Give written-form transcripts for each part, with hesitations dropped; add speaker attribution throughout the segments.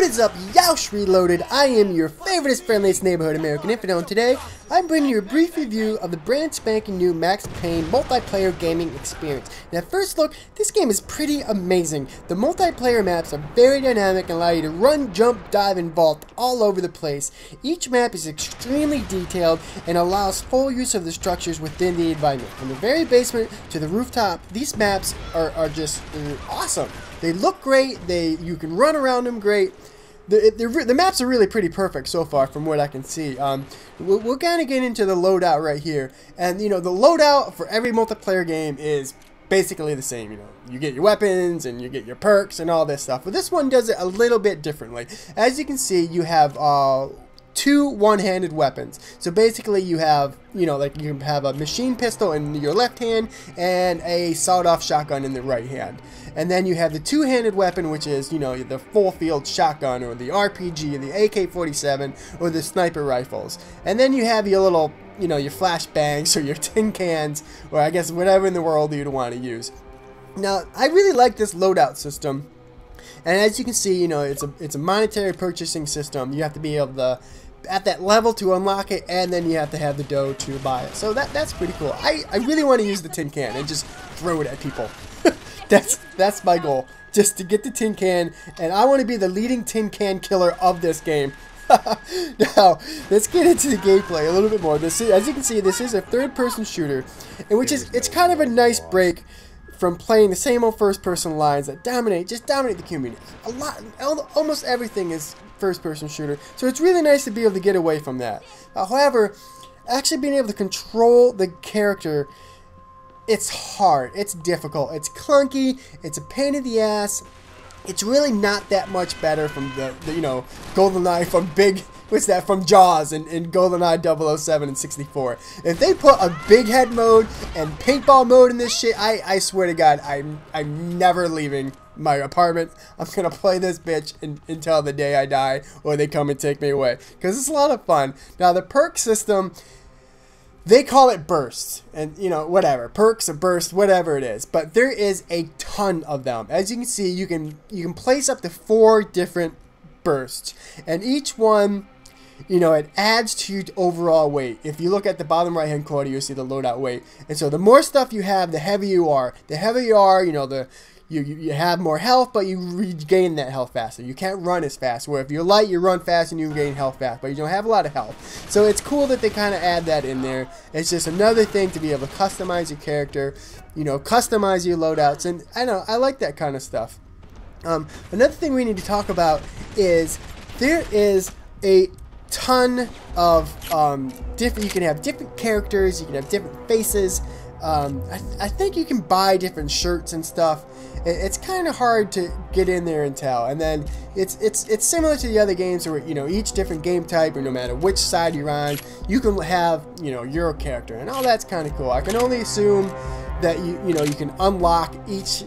Speaker 1: is up, Yoush Reloaded? I am your favoriteest, friendliest neighborhood American Infidel, and today I'm bringing you a brief review of the brand spanking new Max Payne multiplayer gaming experience. Now, at first look, this game is pretty amazing. The multiplayer maps are very dynamic and allow you to run, jump, dive, and vault all over the place. Each map is extremely detailed and allows full use of the structures within the environment. From the very basement to the rooftop, these maps are just awesome. They look great, you can run around them great. The maps are really pretty perfect so far from what I can see. We'll kind of get into the loadout right here. And, you know, the loadout for every multiplayer game is basically the same. You know, you get your weapons and you get your perks and all this stuff. But this one does it a little bit differently. As you can see, you have two one-handed weapons. So basically you have, you know, like you have a machine pistol in your left hand and a sawed-off shotgun in the right hand. And then you have the two-handed weapon, which is, you know, the full-field shotgun or the RPG, the AK-47 or the sniper rifles. And then you have your little, you know, your flashbangs or your tin cans, or I guess whatever in the world you'd want to use. Now, I really like this loadout system. And as you can see, you know, it's a monetary purchasing system. You have to be able to at that level to unlock it, and then you have to have the dough to buy it. So that's pretty cool. I really want to use the tin can and just throw it at people. That's my goal, just to get the tin can, and I want to be the leading tin can killer of this game. Now, let's get into the gameplay a little bit more. As you can see, this is a third-person shooter, and it's kind of a nice break from playing the same old first-person lines that just dominate the community. Almost everything is first-person shooter, so it's really nice to be able to get away from that. However, actually being able to control the character, it's hard, it's difficult, it's clunky, it's a pain in the ass. It's really not that much better from the you know, GoldenEye from Jaws and GoldenEye 007 and 64. If they put a big head mode and paintball mode in this shit, I swear to God, I'm never leaving my apartment. I'm gonna play this bitch until the day I die or they come and take me away, because it's a lot of fun. Now, the perk system, they call it bursts, and you know, whatever, perks or bursts, whatever it is, but there is a ton of them. As you can see, you can place up to 4 different bursts, and each one, you know, it adds to your overall weight. If you look at the bottom right hand corner, you'll see the loadout weight, and so the more stuff you have, the heavier you are. The heavier you are, you know, you have more health, but you regain that health faster. You can't run as fast, where if you're light, you run fast and you regain health fast, but you don't have a lot of health. So it's cool that they kind of add that in there. It's just another thing to be able to customize your character, you know, customize your loadouts, and I like that kind of stuff. Another thing we need to talk about is there is a ton of you can have different characters, you can have different faces. I think you can buy different shirts and stuff. It's kind of hard to get in there and tell. And then it's similar to the other games where, you know, each different game type, or no matter which side you're on, you can have, you know, your character, and all that's kind of cool. I can only assume that you know, you can unlock each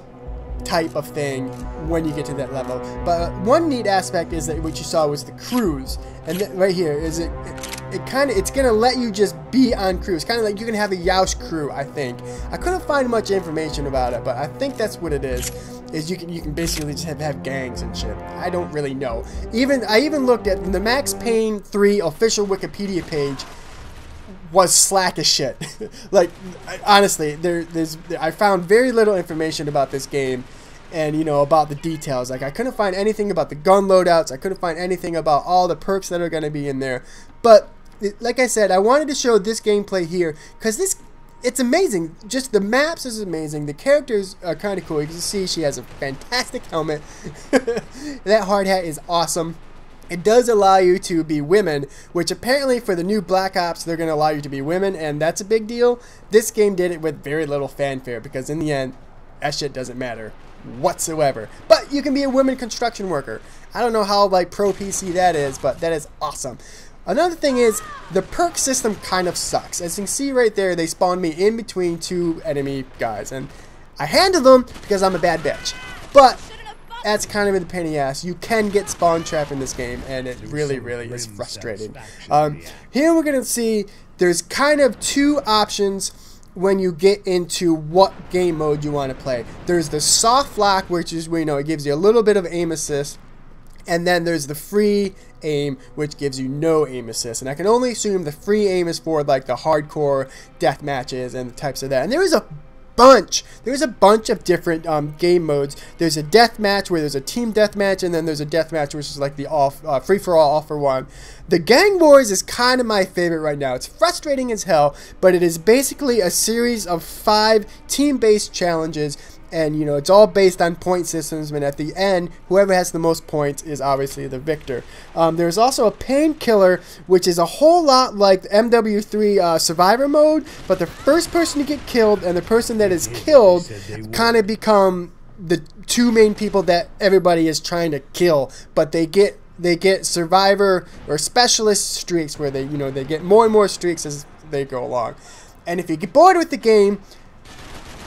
Speaker 1: type of thing when you get to that level. But one neat aspect is that what you saw was the cruise, and right here is it's gonna let you just be on cruise, kind of like you can have a Yoush crew. I think I couldn't find much information about it, but I think that's what it is you can basically just have gangs and shit. I don't really know. I even looked at the Max Payne 3 official Wikipedia page. Was slack as shit. Like, honestly, I found very little information about this game, and you know, about the details. Like, I couldn't find anything about the gun loadouts. I couldn't find anything about all the perks that are going to be in there. But like I said, I wanted to show this gameplay here because it's amazing. Just the maps is amazing. The characters are kind of cool. You can see she has a fantastic helmet. That hard hat is awesome. It does allow you to be women, which apparently for the new Black Ops, they're going to allow you to be women, and that's a big deal. This game did it with very little fanfare, because in the end, that shit doesn't matter whatsoever. But you can be a women construction worker. I don't know how, like, pro PC that is, but that is awesome. Another thing is, the perk system kind of sucks. As you can see right there, they spawned me in between 2 enemy guys, and I handled them because I'm a bad bitch. But that's kind of in the pain in the ass. You can get spawn trapped in this game, and it really is frustrating. Here we're going to see there's kind of 2 options when you get into what game mode you want to play. There's the soft lock, which is where, you know, it gives you a little bit of aim assist. And then there's the free aim, which gives you no aim assist. And I can only assume the free aim is for like the hardcore death matches and the types of that. And there's a bunch of different game modes. There's a death match where there's a team death match, and then there's a death match which is like the free for all for one. The Gang Wars is kind of my favorite right now. It's frustrating as hell, but it is basically a series of 5 team-based challenges. And, you know, it's all based on point systems, and at the end, whoever has the most points is obviously the victor. There's also a Painkiller, which is a whole lot like the MW3 Survivor mode, but the first person to get killed and the person that is killed kind of become the 2 main people that everybody is trying to kill, but they get Survivor or Specialist streaks where they, you know, they get more and more streaks as they go along. And if you get bored with the game,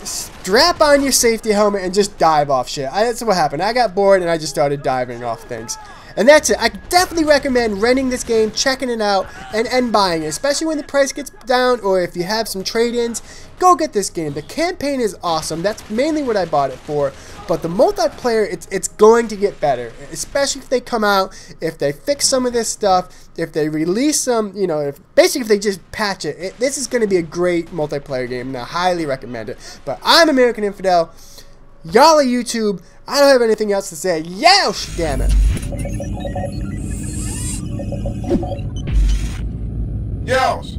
Speaker 1: strap on your safety helmet and just dive off shit. That's what happened. I got bored and I just started diving off things. And that's it. I definitely recommend renting this game, checking it out, and buying it. Especially when the price gets down, or if you have some trade-ins, go get this game. The campaign is awesome. That's mainly what I bought it for. But the multiplayer, it's going to get better. Especially if they come out, if they fix some of this stuff, if they release some, you know, basically if they just patch it. This is going to be a great multiplayer game, and I highly recommend it. But I'm American Infidel. Y'all are YouTube. I don't have anything else to say. Yosh, damn it.
Speaker 2: Yosh.